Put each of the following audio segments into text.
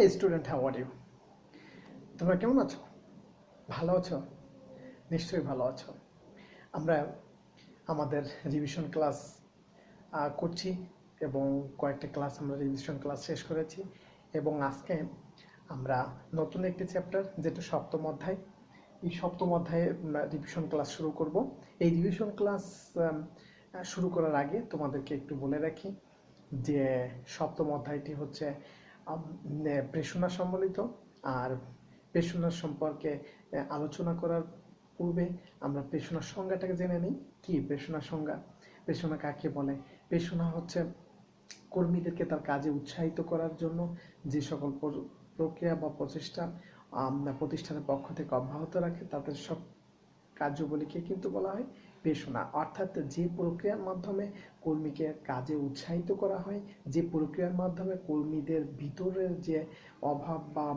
High student, how are you? তোমরা কেমন আছো? ভালো আছো? নিশ্চয়ই ভালো আছো। আমরা আমাদের রিভিশন ক্লাস করছি এবং কয়েকটা ক্লাস আমরা রিভিশন ক্লাস শেষ করেছি এবং আজকে আমরা নতুন একটি চ্যাপ্টার, যেটা সপ্তম অধ্যায়, এই সপ্তম অধ্যায়ে রিভিশন ক্লাস শুরু করব। এই রিভিশন ক্লাস শুরু করার আগে তোমাদেরকে একটু বলে রাখি যে সপ্তম অধ্যায়টি হচ্ছে প্রেষণা সম্বলিত। আর প্রেষণার সম্পর্কে আলোচনা করার পূর্বে আমরা প্রেষণার সংজ্ঞাটাকে জেনে নিই। কি প্রেষণার সংজ্ঞা? প্রেষণা কাকে বলে? প্রেষণা হচ্ছে কর্মীদেরকে তার কাজে উৎসাহিত করার জন্য যে সকল প্রক্রিয়া বা প্রচেষ্টা প্রতিষ্ঠানের পক্ষ থেকে অব্যাহত রাখে, তাদের সব কার্যবলীকে কিন্তু বলা হয় প্রেষণা। অর্থাৎ যে প্রক্রিয়ার মাধ্যমে কর্মীকে কাজে উৎসাহিত করা হয়, যে প্রক্রিয়ার মাধ্যমে কর্মীদের ভিতরের যে অভাব বা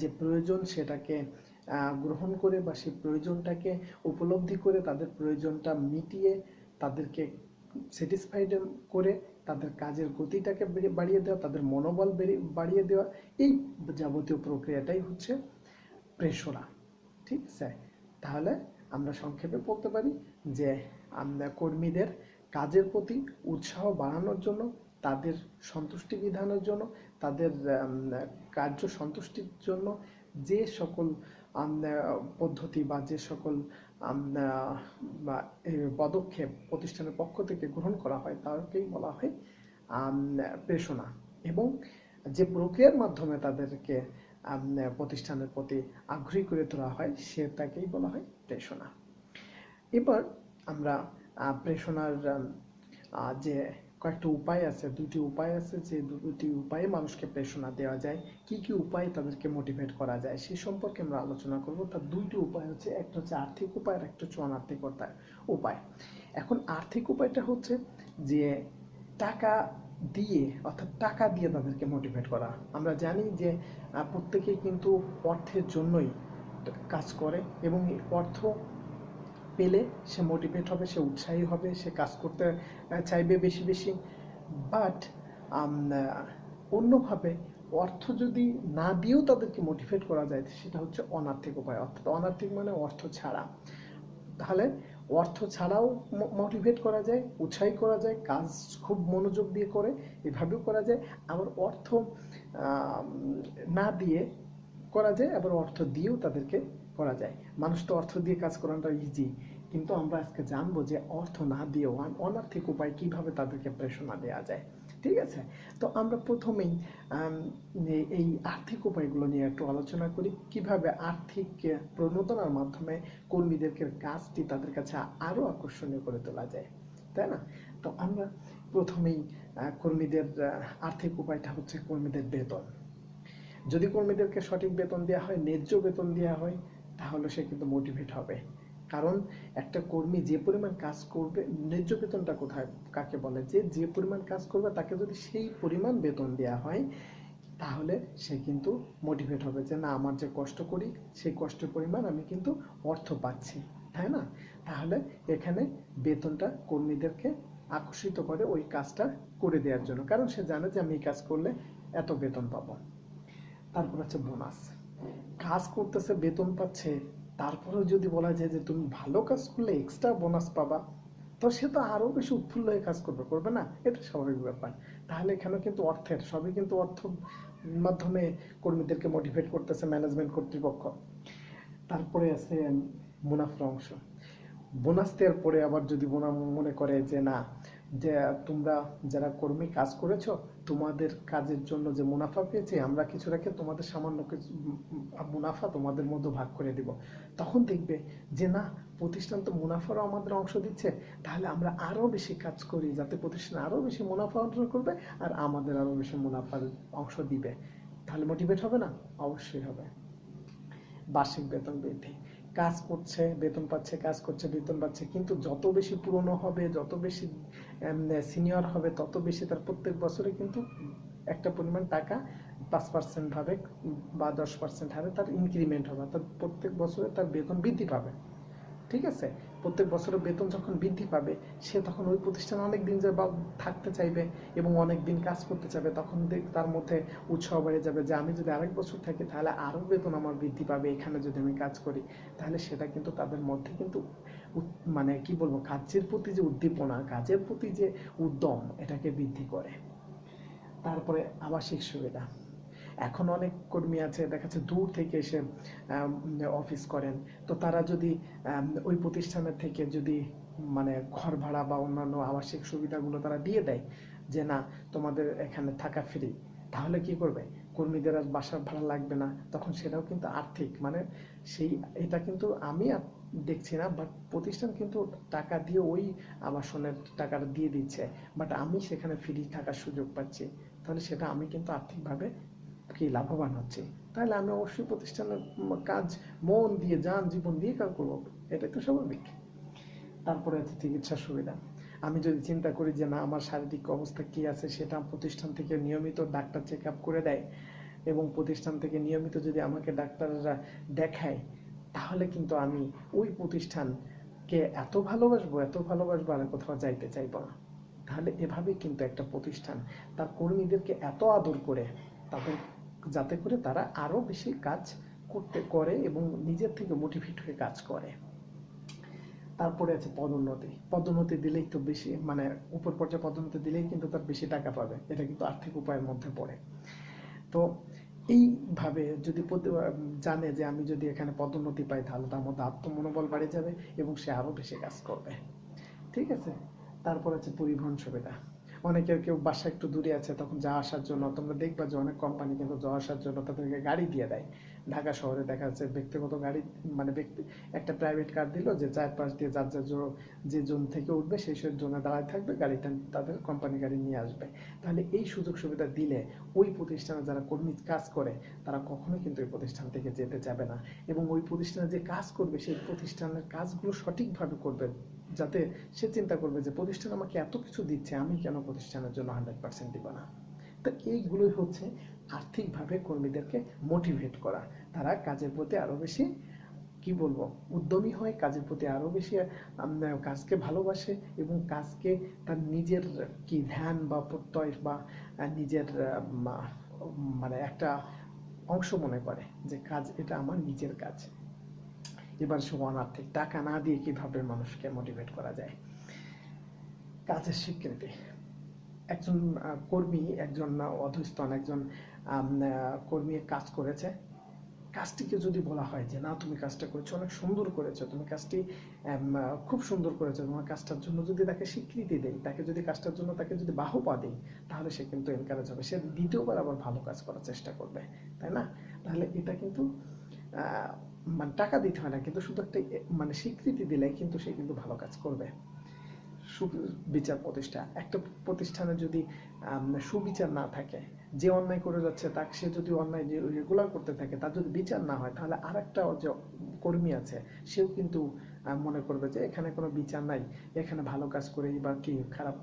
যে প্রয়োজন সেটাকে গ্রহণ করে বা সেই প্রয়োজনটাকে উপলব্ধি করে তাদের প্রয়োজনটা মিটিয়ে তাদেরকে স্যাটিসফাইড করে তাদের কাজের গতিটাকে বাড়িয়ে দেওয়া, তাদের মনোবল বাড়িয়ে দেওয়া, এই যাবতীয় প্রক্রিয়াটাই হচ্ছে প্রেষণা। ঠিক আছে? তাহলে আমরা সংক্ষেপে বলতে পারি যে আমরা কর্মীদের কাজের প্রতি উৎসাহ বাড়ানোর জন্য, তাদের সন্তুষ্টি বিধানের জন্য, তাদের কার্য সন্তুষ্টির জন্য যে সকল পদ্ধতি বা যে সকল পদক্ষেপ প্রতিষ্ঠানের পক্ষ থেকে গ্রহণ করা হয় তাকেই বলা হয় প্রেষণা। এবং যে প্রক্রিয়ার মাধ্যমে তাদেরকে প্রতিষ্ঠানের প্রতি আগ্রহী করে তোলা হয় সেটাকেই বলা হয় প্রেষণা। এবার আমরা প্রেষণার যে কয়েকটা উপায় আছে, দুটি উপায় আছে, যে দুটি উপায়ে মানুষকে প্রেষণা দেওয়া যায়, কি কি উপায়ে তাদেরকে মোটিভেট করা যায় সে সম্পর্কে আমরা আলোচনা করব। তার দুইটি উপায় হচ্ছে, একটা হচ্ছে আর্থিক উপায় আর একটা হচ্ছে অনার্থিক উপায়। এখন আর্থিক উপায়টা হচ্ছে যে টাকা দিয়ে, অর্থাৎ টাকা দিয়ে তাদেরকে মোটিভেট করা। আমরা জানি যে প্রত্যেকেই কিন্তু অর্থের জন্যই কাজ করে এবং এই অর্থ পেলে সে মোটিভেট হবে, সে উৎসাহী হবে, সে কাজ করতে চাইবে বেশি বেশি। বাট অন্যভাবে অর্থ যদি না দিয়েও তাদেরকে মোটিভেট করা যায় সেটা হচ্ছে অনার্থিক উপায়। অর্থাৎ অনার্থিক মানে অর্থ ছাড়া। তাহলে অর্থ ছাড়াও মোটিভেট করা যায়, উৎসাহী করা যায়, কাজ খুব মনোযোগ দিয়ে করে, এভাবেও করা যায়। আবার অর্থ না দিয়ে করা যায়, আবার অর্থ দিয়েও তাদেরকে করা যায়। মানুষ তো অর্থ দিয়ে কাজ করাটা ইজি, কিন্তু আমরা আজকে জানবো যে অর্থ না দিয়েও অনার্থিক উপায় কিভাবে তাদেরকে প্রেরণা দেওয়া যায়। ঠিক আছে? তো আমরা প্রথমেই এই আর্থিক উপায়গুলো নিয়ে একটু আলোচনা করি, কিভাবে আর্থিক প্রণোদনার মাধ্যমে কর্মীদেরকে কাজটি তাদের কাছে আরো আকর্ষণীয় করে তোলা যায়, তাই না? তো আমরা প্রথমেই কর্মীদের আর্থিক উপায়টা হচ্ছে কর্মীদের বেতন। যদি কর্মীদেরকে সঠিক বেতন দেওয়া হয়, ন্যায্য বেতন দেওয়া হয়, তাহলে সে কিন্তু মোটিভেট হবে। কারণ একটা কর্মী যে পরিমাণ কাজ করবে, ন্যায্য বেতনটা কোথায় কাকে বলে? যে যে পরিমাণ কাজ করবে তাকে যদি সেই পরিমাণ বেতন দেওয়া হয়, তাহলে সে কিন্তু মোটিভেট হবে যে না, আমার যে কষ্ট করি সেই কষ্টের পরিমাণ আমি কিন্তু অর্থ পাচ্ছি, তাই না? তাহলে এখানে বেতনটা কর্মীদেরকে আকর্ষিত করে ওই কাজটা করে দেওয়ার জন্য, কারণ সে জানে যে আমি এই কাজ করলে এত বেতন পাবো। তারপর হচ্ছে বোনাস। কাজ করতেছে, বেতন পাচ্ছে, তারপরেও যদি বলা যায় যে তুমি ভালো কাজ করলে এক্সট্রা বোনাস পাবা, তো সে তো আরো বেশি উৎফুল্ল হয়ে কাজ করবে না? এটা স্বাভাবিক ব্যাপার। তাহলে এখানে কিন্তু অর্থের সবই কিন্তু অর্থ মাধ্যমে কর্মীদেরকে মোটিভেট করতেছে ম্যানেজমেন্ট কর্তৃপক্ষ। তারপরে আছে মুনাফার অংশ। বোনাস দেওয়ার পরে আবার যদি মনে করে যে না, যে তোমরা যারা কর্মী কাজ করেছো, তোমাদের কাজের জন্য যে মুনাফা পেয়েছি আমরা কিছু রেখে তোমাদের সামান্য কিছু মুনাফা তোমাদের মধ্যে ভাগ করে দিব, তখন দেখবে যে না, প্রতিষ্ঠান তো মুনাফারও আমাদের অংশ দিচ্ছে, তাহলে আমরা আরো বেশি কাজ করি যাতে প্রতিষ্ঠান আরো বেশি মুনাফা অর্জন করবে আর আমাদের আরো বেশি মুনাফার অংশ দিবে। তাহলে মোটিভেট হবে না? অবশ্যই হবে। বার্ষিক বেতন বৃদ্ধি। কাজ করছে, বেতন পাচ্ছে, কাজ করছে, বেতন পাচ্ছে, কিন্তু যত বেশি পুরনো হবে, যত বেশি সিনিয়র হবে, তত বেশি তার প্রত্যেক বছরে কিন্তু একটা পরিমাণ টাকা 5% ভাবে বা 10% হারে তার ইনক্রিমেন্ট হবে, অর্থাৎ প্রত্যেক বছরে তার বেতন বৃদ্ধি পাবে। ঠিক আছে? প্রত্যেক বছরে বেতন যখন বৃদ্ধি পাবে, সে তখন ওই প্রতিষ্ঠানে অনেক দিন বা থাকতে চাইবে এবং অনেক দিন কাজ করতে চাইবে। তখন তার মধ্যে উৎসাহ বেড়ে যাবে যে আমি যদি আরেক বছর থাকি তাহলে আরও বেতন আমার বৃদ্ধি পাবে এখানে যদি আমি কাজ করি। তাহলে সেটা কিন্তু তাদের মধ্যে কিন্তু মানে কি বলবো, কাজের প্রতি যে উদ্দীপনা, কাজের প্রতি যে উদ্যম, এটাকে বৃদ্ধি করে। তারপরে আবাসিক সুবিধা। এখন অনেক কর্মী আছে দেখা যাচ্ছে দূর থেকে এসে অফিস করেন, তো তারা যদি ওই প্রতিষ্ঠানের থেকে যদি মানে ঘর ভাড়া বা অন্যান্য আবাসিক সুবিধাগুলো তারা দিয়ে দেয় যে না তোমাদের এখানে থাকা ফ্রি, তাহলে কি করবে, কর্মীদের আর বাসা ভাড়া লাগবে না। তখন সেটাও কিন্তু আর্থিক মানে সেই, এটা কিন্তু আমি দেখছি না, বাট প্রতিষ্ঠান কিন্তু টাকা দিয়ে ওই আবাসনের টাকাটা দিয়ে দিচ্ছে, বাট আমি সেখানে ফ্রি থাকার সুযোগ পাচ্ছি। তাহলে সেটা আমি কিন্তু আর্থিকভাবে কি লাভবান হচ্ছে। তাহলে আমি অবশ্যই প্রতিষ্ঠানের কাজ মন দিয়ে যান জীবন দিয়ে কাজ করবো, এটাই তো স্বাভাবিক। তারপরে আছে চিকিৎসা সুবিধা। আমি যদি চিন্তা করি যে না আমার শারীরিক অবস্থা কি আছে, সেটা প্রতিষ্ঠান থেকে নিয়মিত ডাক্তার চেক আপ করে দেয় এবং প্রতিষ্ঠান থেকে নিয়মিত যদি আমাকে ডাক্তাররা দেখায়, তাহলে কিন্তু আমি ওই প্রতিষ্ঠানকে এত ভালোবাসবো আর কোথাও যাইতে চাইবো না। তাহলে এভাবেই কিন্তু একটা প্রতিষ্ঠান তার কর্মীদেরকে এত আদর করে তাদের, যাতে করে তারা আরো বেশি কাজ করে এবং নিজের থেকে মোটিভেট হয়ে কাজ করে। তারপরে আছে পদোন্নতি। পদোন্নতি দিলেই তো বেশি মানে উপর পর্যায়ে পদোন্নতি দিলেই কিন্তু তার বেশি টাকা পাবে, এটা কিন্তু আর্থিক উপায়ের মধ্যে পড়ে। তো এইভাবে যদি জানে যে আমি যদি এখানে পদোন্নতি পাই তাহলে তার মধ্যে আত্মমনোবল বেড়ে যাবে এবং সে আরো বেশি কাজ করবে। ঠিক আছে? তারপর আছে পরিবহন সুবিধা। অনেকের কেউ বাসা একটু দূরে আছে, তখন যাওয়া আসার জন্য তোমরা দেখবা যে অনেক কোম্পানি কিন্তু যাওয়া আসার জন্য তাদেরকে গাড়ি দিয়ে দেয়। ঢাকা শহরে দেখা যাচ্ছে ব্যক্তিগত গাড়ি মানে একটা প্রাইভেট কার দিল যে চারপাশ দিয়ে যার যার যে জোন থেকে উঠবে সেই সব জোনে দাঁড়ায় থাকবে, গাড়িটা তাদের কোম্পানি গাড়ি নিয়ে আসবে। তাহলে এই সুযোগ সুবিধা দিলে ওই প্রতিষ্ঠানে যারা কর্মী কাজ করে তারা কখনোই কিন্তু ওই প্রতিষ্ঠান থেকে যেতে যাবে না এবং ওই প্রতিষ্ঠানে যে কাজ করবে সেই প্রতিষ্ঠানের কাজগুলো সঠিকভাবে করবে, যাতে সে চিন্তা করবে যে প্রতিষ্ঠান আমাকে এত কিছু দিচ্ছে, আমি কেন প্রতিষ্ঠানের জন্য 100% দিব না। তো এইগুলোই হচ্ছে আর্থিকভাবে কর্মীদেরকে মোটিভেট করা, তারা কাজের প্রতি আরো বেশি কি বলবো উদ্যমী হয়, কাজের প্রতি আরো বেশি কাজকে ভালোবাসে এবং কাজকে তার নিজের কি ধ্যান বা প্রত্যয় বা নিজের মানে একটা অংশ মনে করে যে কাজ এটা আমার নিজের কাজ। এবার সমান আর্থিক টাকা না দিয়ে কিভাবে মানুষকে মোটিভেট করা যায়। কাজের স্বীকৃতি। একজন কর্মী, একজন অধস্তন একজন কর্মী কাজ করেছে, কাজটিকে যদি বলা হয় যে না তুমি কাজটা করেছো অনেক সুন্দর করেছো, তুমি কাজটি খুব সুন্দর করেছো, তোমার কাজটার জন্য যদি তাকে স্বীকৃতি দেই, তাকে যদি কাজটার জন্য তাকে যদি বাহবা দিই, তাহলে সে কিন্তু এনকারেজ হবে, সে দ্বিতীয়বার আবার ভালো কাজ করার চেষ্টা করবে, তাই না? তাহলে এটা কিন্তু মানে টাকা দিতে হয় না, কিন্তু শুধু একটা মানে স্বীকৃতি দিলে কিন্তু সে কিন্তু ভালো কাজ করবে। সুবিচার প্রতিষ্ঠা। একটা প্রতিষ্ঠানে যদি সুবিচার না থাকে, যে অন্যায় করে যাচ্ছে তাকে, সে যদি অন্যায় রেগুলার করতে থাকে, তার যদি বিচার না হয়, তাহলে আরেকটা যে কর্মী আছে সেও কিন্তু মনে করবে যে এখানে কোনো বিচার নাই, এখানে ভালো কাজ করেই বা কি খারাপ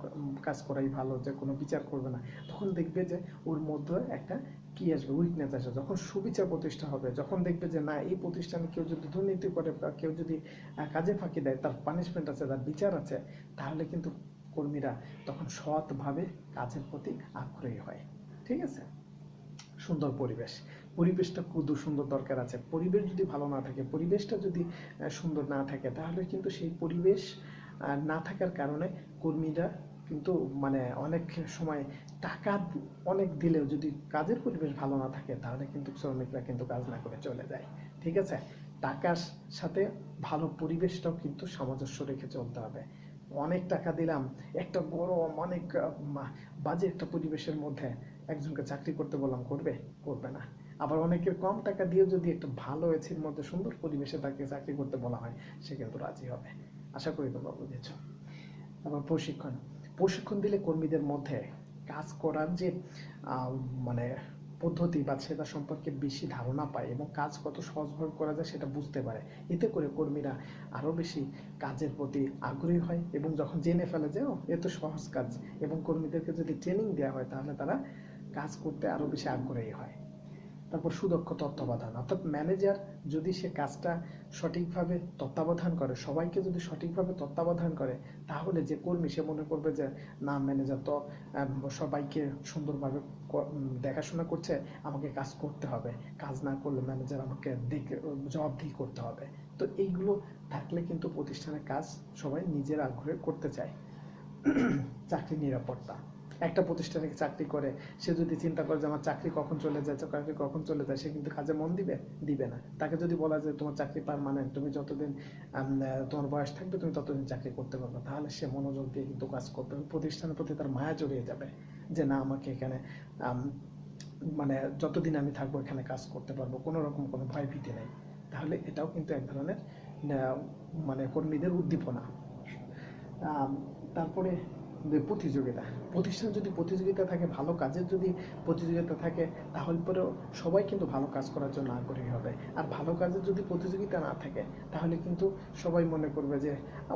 কাজ করাই ভালো, যে কোনো বিচার করবে না। তখন দেখবে যে ওর মধ্যে একটা কি আসবে, উইকনেস আসবে। যখন সুবিচার প্রতিষ্ঠা হবে, যখন দেখবে যে না এই প্রতিষ্ঠানে কেউ যদি দুর্নীতি করে বা কেউ যদি কাজে ফাঁকি দেয়, তার পানিশমেন্ট আছে, তার বিচার আছে, তাহলে কিন্তু কর্মীরা তখন সৎভাবে কাজের প্রতি আগ্রহী হয়। ঠিক আছে? সুন্দর পরিবেশ। পরিবেশটা খুব সুন্দর দরকার আছে। পরিবেশ যদি ভালো না থাকে, পরিবেশটা যদি সুন্দর না থাকে, তাহলে কিন্তু সেই পরিবেশ না থাকার কারণে কর্মীরা কিন্তু মানে অনেক সময় টাকা অনেক দিলেও যদি কাজের পরিবেশ ভালো না থাকে, তাহলে কিন্তু শ্রমিকরা কিন্তু কাজ না করে চলে যায়। ঠিক আছে? টাকার সাথে ভালো পরিবেশটাও কিন্তু সামঞ্জস্য রেখে চলতে হবে। অনেক টাকা দিলাম, একটা গরম অনেক বাজে একটা পরিবেশের মধ্যে একজনকে চাকরি করতে বললাম, করবে? করবে না। আবার অনেকের কম টাকা দিয়ে যদি একটা ভালো এসির মধ্যে সুন্দর পরিবেশে তাকে চাকরি করতে বলা হয়, সে কিন্তু রাজি হবে। আশা করি তোমরা বুঝেছ। আবার প্রশিক্ষণ। প্রশিক্ষণ দিলে কর্মীদের মধ্যে কাজ করার যে মানে পদ্ধতি বা সেটা সম্পর্কে বেশি ধারণা পায় এবং কাজ কত সহজভাবে করা যায় সেটা বুঝতে পারে। এতে করে কর্মীরা আরো বেশি কাজের প্রতি আগ্রহী হয় এবং যখন জেনে ফেলে যে এ তো সহজ কাজ, এবং কর্মীদেরকে যদি ট্রেনিং দেওয়া হয়, তাহলে তারা কাজ করতে আরো বেশি আগ্রহী হয়। তারপর সুদক্ষ তত্ত্বাবধান, অর্থাৎ ম্যানেজার যদি সে কাজটা সঠিকভাবে তত্ত্বাবধান করে, সবাইকে যদি সঠিকভাবে তত্ত্বাবধান করে, তাহলে যে কর্মী সে মনে করবে যে না, ম্যানেজার তো সবাইকে সুন্দরভাবে দেখাশোনা করছে, আমাকে কাজ করতে হবে, কাজ না করলে ম্যানেজার আমাকে জবাবদিহি করতে হবে। তো এইগুলো থাকলে কিন্তু প্রতিষ্ঠানের কাজ সবাই নিজের আগ্রহে করতে চায়। চাকরি নিরাপত্তা, একটা প্রতিষ্ঠানে চাকরি করে সে যদি চিন্তা করে যে আমার চাকরি কখন চলে যায়, চাকরি কখন চলে যায়, সে কিন্তু কাজে মন দিবে না। তাকে যদি বলা যায় তোমার চাকরি পার্মানেন্ট, তুমি যতদিন তোমার বয়স থাকবে তুমি ততদিন চাকরি করতে পারবে, তাহলে সে মনোযোগ দিয়ে কিন্তু কাজ করবে, প্রতিষ্ঠানের প্রতি তার মায়া জড়িয়ে যাবে যে না, আমাকে এখানে মানে যতদিন আমি থাকবো এখানে কাজ করতে পারবো, কোনো রকম কোনো ভয় ভীতি নেই। তাহলে এটাও কিন্তু এক ধরনের মানে কর্মীদের উদ্দীপনা। তারপরে প্রতিযোগিতা, প্রতিষ্ঠান যদি প্রতিযোগিতা থাকে, ভালো কাজের যদি প্রতিযোগিতা থাকে, তাহলে পরেও সবাই কিন্তু ভালো কাজ করার জন্য আগ্রহী হবে। আর ভালো কাজের যদি প্রতিযোগিতা না থাকে, তাহলে কিন্তু সবাই মনে করবে যে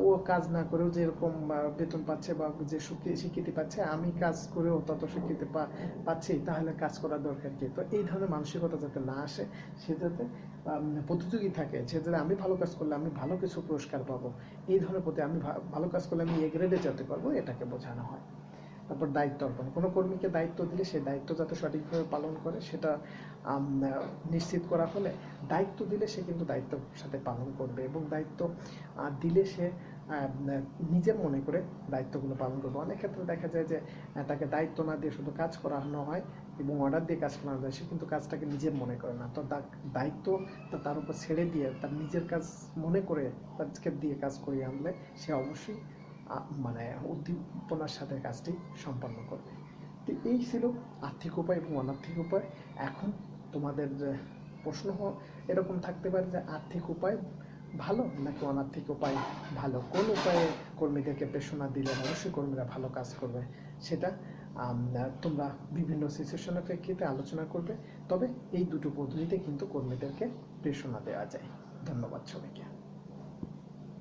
ও কাজ না করেও যেরকম বেতন পাচ্ছে বা যে স্বীকৃতি পাচ্ছে, আমি কাজ করেও তত স্বীকৃতি পাচ্ছি, তাহলে কাজ করার দরকার কি। তো এই ধরনের মানসিকতা যাতে না আসে, সে যাতে প্রতিযোগী থাকে, সে যাতে আমি ভালো কাজ করলে আমি ভালো কিছু পুরস্কার পাবো, এই ধরনের প্রতি আমি ভালো কাজ করলে আমি এ গ্রেডে যেতে পারবো, এটাকে বোঝানো হয়। তারপর দায়িত্ব অর্পণ, কোনো কর্মীকে দায়িত্ব দিলে সেই দায়িত্ব যাতে সঠিকভাবে পালন করে সেটা নিশ্চিত করা হলে, দায়িত্ব দিলে সে কিন্তু দায়িত্বের সাথে পালন করবে, এবং দায়িত্ব দিলে সে নিজের মনে করে দায়িত্বগুলো পালন করবে। অনেক ক্ষেত্রে দেখা যায় যে তাকে দায়িত্ব না দিয়ে শুধু কাজ করানো হয় এবং অর্ডার দিয়ে কাজ করানো যায়, সে কিন্তু কাজটাকে নিজের মনে করে না। তো দায়িত্ব তার উপর ছেড়ে দিয়ে তার নিজের কাজ মনে করে তাকে দিয়ে কাজ করিয়ে আনলে সে অবশ্যই মানে উদ্দীপনার সাথে কাজটি সম্পন্ন করবে। তো এই ছিল আর্থিক উপায় এবং অনার্থিক উপায়। এখন তোমাদের প্রশ্ন এরকম থাকতে পারে যে আর্থিক উপায় ভালো নাকি অনার্থিক উপায় ভালো, কোন উপায়ে কর্মীদেরকে প্রেরণা দিলে অবশ্যই কর্মীরা ভালো কাজ করবে, সেটা তোমরা বিভিন্ন সিচুয়েশনের প্রেক্ষিতে আলোচনা করবে। তবে এই দুটো পদ্ধতিতে কিন্তু কর্মীদেরকে প্রেরণা দেওয়া যায়। ধন্যবাদ সবাইকে।